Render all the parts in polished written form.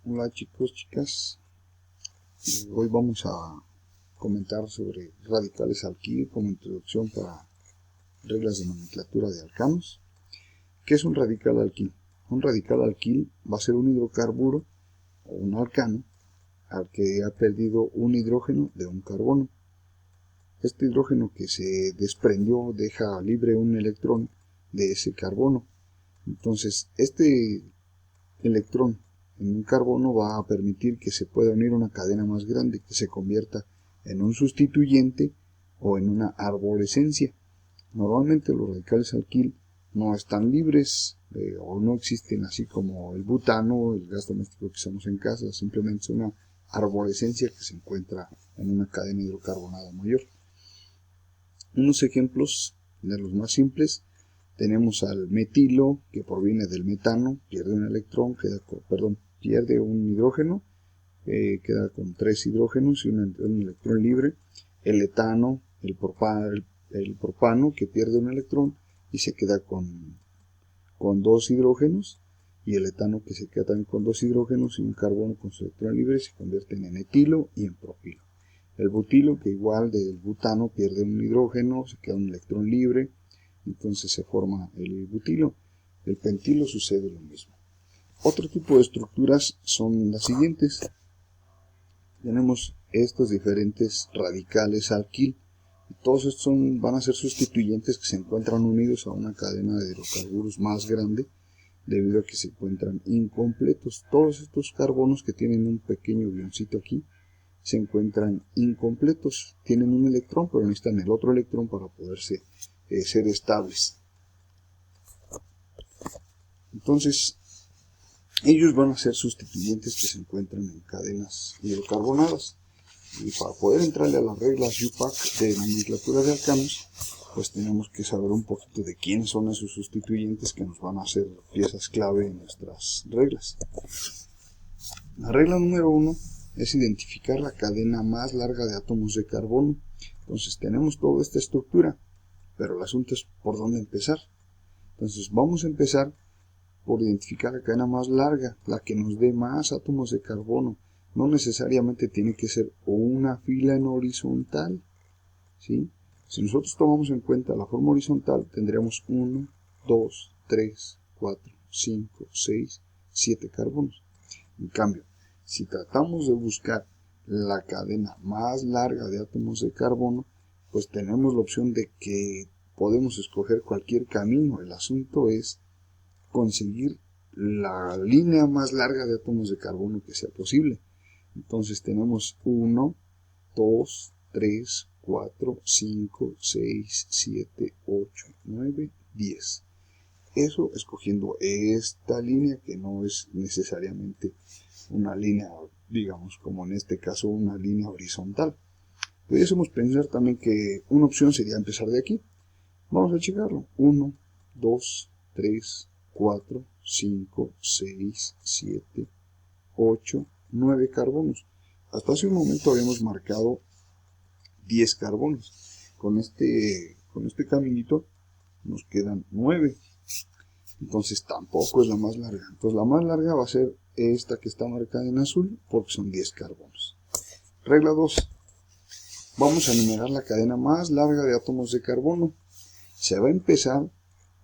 Hola chicos, chicas, hoy vamos a comentar sobre radicales alquil como introducción para reglas de nomenclatura de alcanos. ¿Qué es un radical alquil? Un radical alquil va a ser un hidrocarburo o un alcano al que ha perdido un hidrógeno de un carbono. Este hidrógeno que se desprendió deja libre un electrón de ese carbono. Entonces, este electrón en un carbono va a permitir que se pueda unir una cadena más grande que se convierta en un sustituyente o en una arborescencia. Normalmente los radicales alquil no están libres o no existen así como el butano, el gas doméstico que usamos en casa, simplemente es una arborescencia que se encuentra en una cadena hidrocarbonada mayor. Unos ejemplos de los más simples: tenemos al metilo, que proviene del metano, pierde un electrón, pierde un hidrógeno, queda con 3 hidrógenos y un electrón libre. El etano, el propano, que pierde un electrón y se queda con 2 hidrógenos, y el etano, que se queda también con 2 hidrógenos y un carbono con su electrón libre, se convierten en etilo y en propilo. El butilo, que igual del butano pierde un hidrógeno, se queda un electrón libre, entonces se forma el butilo. El pentilo sucede lo mismo. Otro tipo de estructuras son las siguientes. Tenemos estos diferentes radicales alquil. Todos estos van a ser sustituyentes que se encuentran unidos a una cadena de hidrocarburos más grande debido a que se encuentran incompletos. Todos estos carbonos que tienen un pequeño ioncito aquí se encuentran incompletos. Tienen un electrón, pero necesitan el otro electrón para poderse ser estables. Entonces, ellos van a ser sustituyentes que se encuentran en cadenas hidrocarbonadas. Y para poder entrarle a las reglas UPAC de nomenclatura de alcanos, pues tenemos que saber un poquito de quiénes son esos sustituyentes que nos van a hacer piezas clave en nuestras reglas. La regla número 1 es identificar la cadena más larga de átomos de carbono. Entonces tenemos toda esta estructura, pero el asunto es por dónde empezar. Entonces vamos a empezar por identificar la cadena más larga, la que nos dé más átomos de carbono. No necesariamente tiene que ser una fila en horizontal, ¿sí? Si nosotros tomamos en cuenta la forma horizontal, tendríamos 1, 2, 3, 4, 5, 6, 7 carbonos. En cambio, si tratamos de buscar la cadena más larga de átomos de carbono, pues tenemos la opción de que podemos escoger cualquier camino. El asunto es conseguir la línea más larga de átomos de carbono que sea posible. Entonces tenemos 1, 2, 3, 4, 5, 6, 7, 8, 9, 10. Eso escogiendo esta línea, que no es necesariamente una línea, digamos, como en este caso, una línea horizontal. Pudiésemos pensar también que una opción sería empezar de aquí. Vamos a checarlo. 1, 2, 3, 4, 5, 6, 7, 8, 9 carbonos. Hasta hace un momento habíamos marcado 10 carbonos. Con este caminito nos quedan 9. Entonces tampoco es la más larga. Entonces la más larga va a ser esta que está marcada en azul, porque son 10 carbonos. Regla 2. Vamos a enumerar la cadena más larga de átomos de carbono. Se va a empezar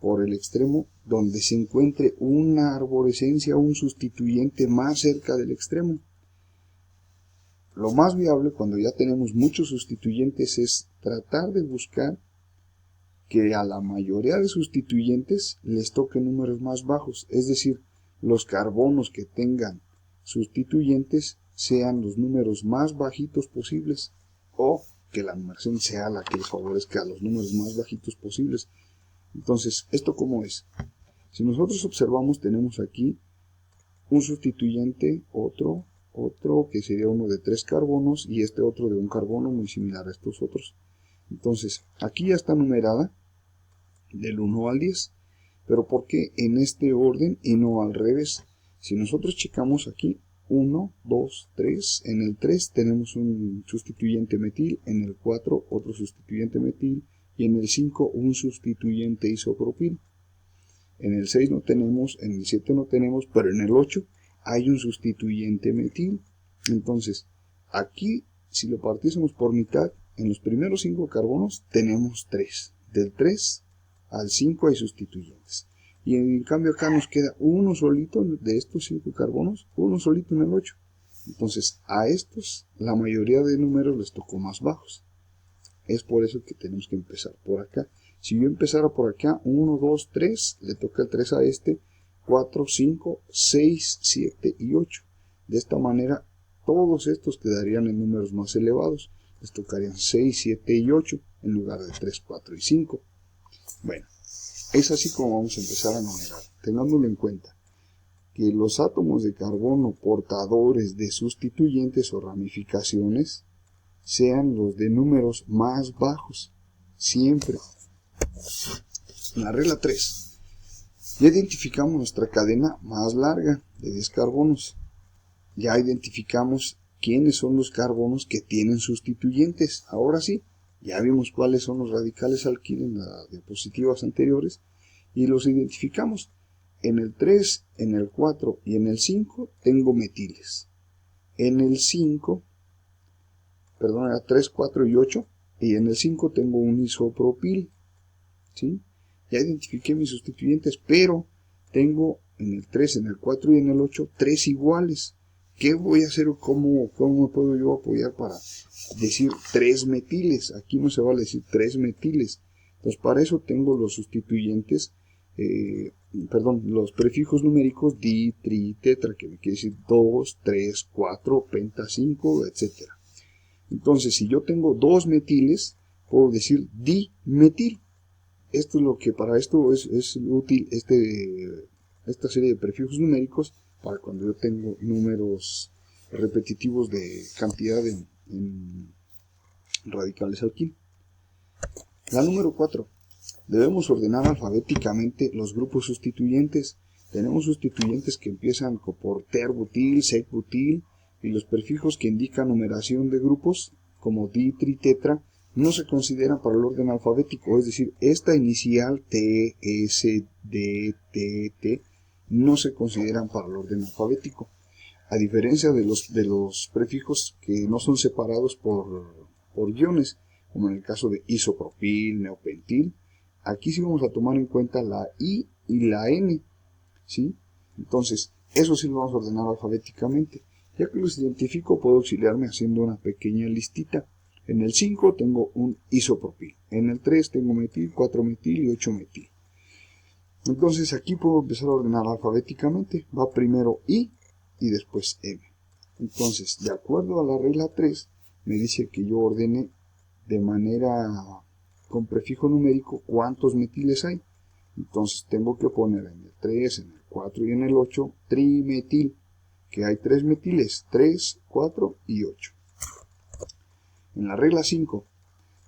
por el extremo donde se encuentre una arborescencia o un sustituyente más cerca del extremo. Lo más viable cuando ya tenemos muchos sustituyentes es tratar de buscar que a la mayoría de sustituyentes les toquen números más bajos, es decir, los carbonos que tengan sustituyentes sean los números más bajitos posibles, o que la numeración sea la que les favorezca a los números más bajitos posibles. Entonces, ¿esto cómo es? Si nosotros observamos, tenemos aquí un sustituyente, otro que sería uno de 3 carbonos, y este otro de un carbono muy similar a estos otros. Entonces, aquí ya está numerada del 1 al 10. Pero ¿por qué en este orden y no al revés? Si nosotros checamos aquí, 1, 2, 3, en el 3 tenemos un sustituyente metil, en el 4 otro sustituyente metil, y en el 5 un sustituyente isopropil. En el 6 no tenemos, en el 7 no tenemos, pero en el 8 hay un sustituyente metil. Entonces, aquí, si lo partiésemos por mitad, en los primeros 5 carbonos tenemos 3. Del 3 al 5 hay sustituyentes. Y en cambio acá nos queda uno solito de estos 5 carbonos, uno solito en el 8. Entonces, a estos, la mayoría de números les tocó más bajos. Es por eso que tenemos que empezar por acá. Si yo empezara por acá, 1, 2, 3, le toca el 3 a este, 4, 5, 6, 7 y 8. De esta manera, todos estos quedarían en números más elevados. Les tocarían 6, 7 y 8 en lugar de 3, 4 y 5. Bueno, es así como vamos a empezar a numerar. Tengámoslo en cuenta, que los átomos de carbono portadores de sustituyentes o ramificaciones sean los de números más bajos, siempre. En la regla 3, ya identificamos nuestra cadena más larga de 10 carbonos. Ya identificamos quiénes son los carbonos que tienen sustituyentes. Ahora sí, ya vimos cuáles son los radicales alquil en las diapositivas anteriores y los identificamos. En el 3, en el 4 y en el 5 tengo metiles. En el 5, perdón, era 3, 4 y 8, y en el 5 tengo un isopropil. ¿Sí? Ya identifiqué mis sustituyentes, pero tengo en el 3, en el 4 y en el 8 3 iguales. ¿Qué voy a hacer o cómo me puedo yo apoyar para decir 3 metiles? Aquí no se vale decir 3 metiles. Entonces para eso tengo los sustituyentes, los prefijos numéricos di, tri, tetra, que me quiere decir 2, 3, 4, penta, 5, etc. Entonces si yo tengo 2 metiles, puedo decir dimetil. Esto es lo que para esto es útil esta serie de prefijos numéricos para cuando yo tengo números repetitivos de cantidad en radicales alquil. La número 4. Debemos ordenar alfabéticamente los grupos sustituyentes. Tenemos sustituyentes que empiezan por ter-butil, sec-butil, y los prefijos que indican numeración de grupos, como di, tri, tetra, no se consideran para el orden alfabético, es decir, esta inicial T, S, D, T, T, no se consideran para el orden alfabético. A diferencia de los prefijos que no son separados por guiones, como en el caso de isopropil, neopentil, aquí sí vamos a tomar en cuenta la I y la N, ¿sí? Entonces, eso sí lo vamos a ordenar alfabéticamente. Ya que los identifico, puedo auxiliarme haciendo una pequeña listita. En el 5 tengo un isopropil, en el 3 tengo metil, 4 metil y 8 metil. Entonces aquí puedo empezar a ordenar alfabéticamente. Va primero I y después M. Entonces, de acuerdo a la regla 3, me dice que yo ordene de manera con prefijo numérico cuántos metiles hay. Entonces tengo que poner en el 3, en el 4 y en el 8 trimetil, que hay 3 metiles, 3, 4 y 8. En la regla 5,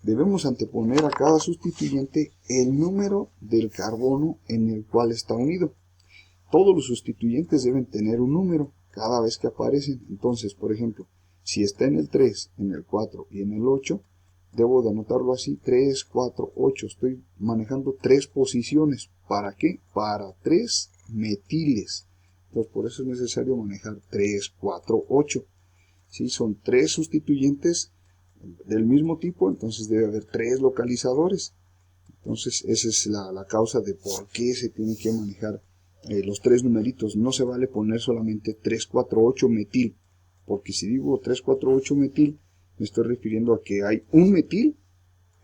debemos anteponer a cada sustituyente el número del carbono en el cual está unido. Todos los sustituyentes deben tener un número cada vez que aparecen. Entonces, por ejemplo, si está en el 3, en el 4 y en el 8, debo de anotarlo así, 3, 4, 8. Estoy manejando 3 posiciones. ¿Para qué? Para 3 metiles. Entonces, por eso es necesario manejar 3, 4, 8. ¿Sí? Son 3 sustituyentes del mismo tipo, entonces debe haber 3 localizadores. Entonces esa es la causa de por qué se tiene que manejar los 3 numeritos. No se vale poner solamente 3, 4, 8 metil, porque si digo 3, 4, 8 metil, me estoy refiriendo a que hay un metil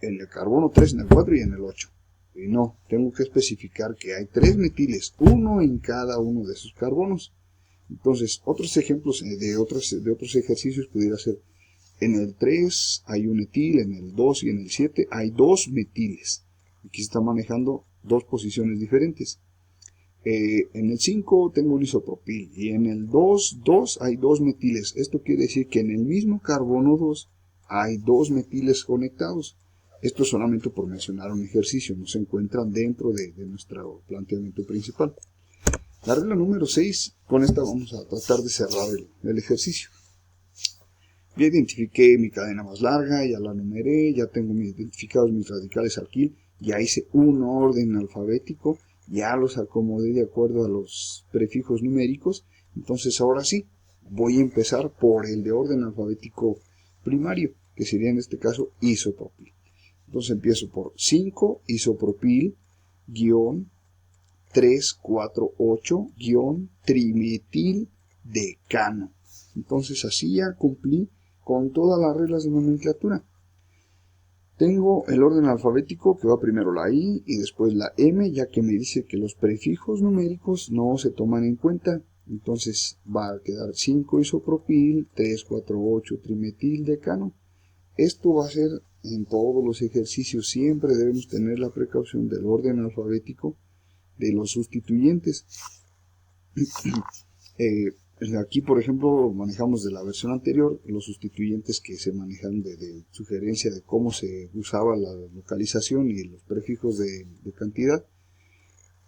en el carbono 3, en el 4 y en el 8. Y no, tengo que especificar que hay 3 metiles, uno en cada uno de esos carbonos. Entonces, otros ejemplos de otros ejercicios pudiera ser: en el 3 hay un etil, en el 2 y en el 7 hay 2 metiles. Aquí se está manejando 2 posiciones diferentes. En el 5 tengo un isopropil y en el 2 hay 2 metiles. Esto quiere decir que en el mismo carbono 2 hay 2 metiles conectados. Esto es solamente por mencionar un ejercicio, no se encuentran dentro de nuestro planteamiento principal. La regla número 6, con esta vamos a tratar de cerrar el ejercicio. Ya identifiqué mi cadena más larga, ya la numeré, ya tengo identificados mis radicales alquil, ya hice un orden alfabético ya los acomodé de acuerdo a los prefijos numéricos. Entonces ahora sí, voy a empezar por el de orden alfabético primario, que sería en este caso isopropil. Entonces empiezo por 5 isopropil, guión 348, guión trimetil decano. Entonces así ya cumplí con todas las reglas de nomenclatura. Tengo el orden alfabético que va primero la I y después la M, ya que me dice que los prefijos numéricos no se toman en cuenta. Entonces va a quedar 5 isopropil, 348 trimetil decano. Esto va a ser en todos los ejercicios. Siempre debemos tener la precaución del orden alfabético de los sustituyentes. Aquí, por ejemplo, manejamos de la versión anterior los sustituyentes que se manejan de sugerencia de cómo se usaba la localización y los prefijos de cantidad.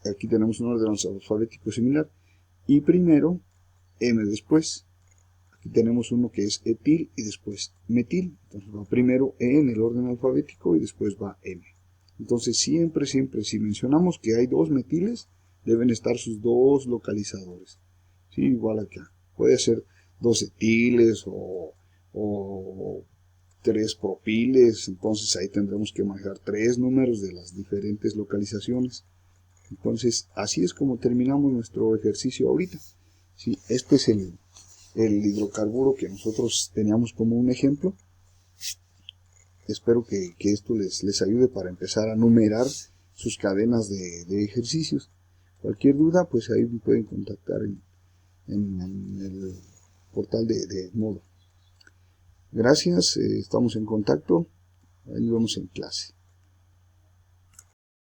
Aquí tenemos un orden alfabético similar. Y primero, M después. Aquí tenemos uno que es etil y después metil. Entonces va primero E en el orden alfabético y después va M. Entonces siempre, si mencionamos que hay dos metiles, deben estar sus dos localizadores. Sí, igual acá. Puede ser 2 etiles o 3 propiles. Entonces ahí tendremos que manejar 3 números de las diferentes localizaciones. Entonces así es como terminamos nuestro ejercicio ahorita. Sí, este es el hidrocarburo que nosotros teníamos como un ejemplo. Espero que esto les ayude para empezar a numerar sus cadenas de ejercicios. Cualquier duda, pues ahí me pueden contactar en el portal de Moodle. Gracias, estamos en contacto, ahí nos vemos en clase.